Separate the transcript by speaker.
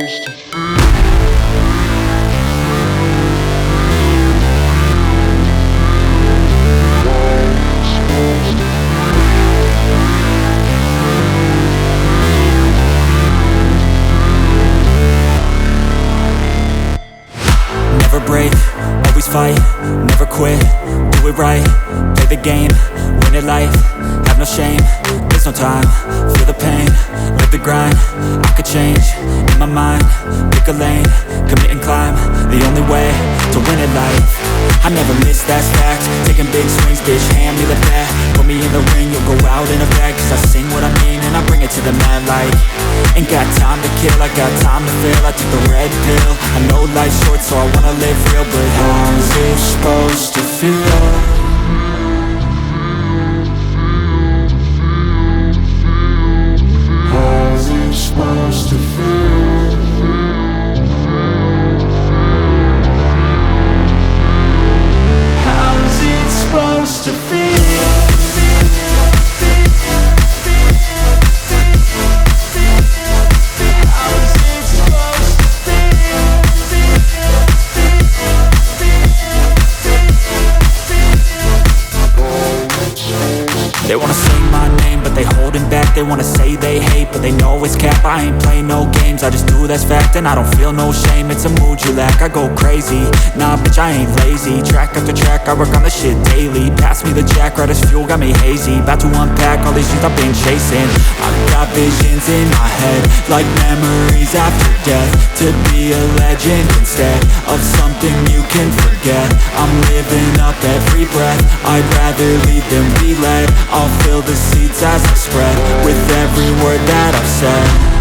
Speaker 1: Never break, always fight, never quit, do it right, play the game, win it life, have no shame, there's no time, feel the pain, live the grind, I could change, in my mind, pick a lane, commit and climb, the only way to win it life. I never miss, that's fact, taking big swings, bitch, hand me the bat, put me in the ring, you'll go out in a bag, cause I sing what I mean and I bring it to the mad light. Ain't got time to kill, I got time to feel, I took the red pill, I know life's short so I wanna live real, but how's it supposed to feel? Supposed to feel. How's it supposed to feel? They wanna sing my name, but they holding back. They wanna say they hate, but they know it's cap. I ain't play no games, I just do that's fact. And I don't feel no shame, it's a mood you lack. I go crazy, nah bitch I ain't lazy. Track after track, I work on this shit daily. Pass me the jack, right as fuel, got me hazy. About to unpack all these things I've been chasing. I've got visions in my head, like memories after death. To be a legend instead of something you can forget. I'm living up every breath, I'd rather lead than be led. I'll fill the seats as I spread with every word that I've said.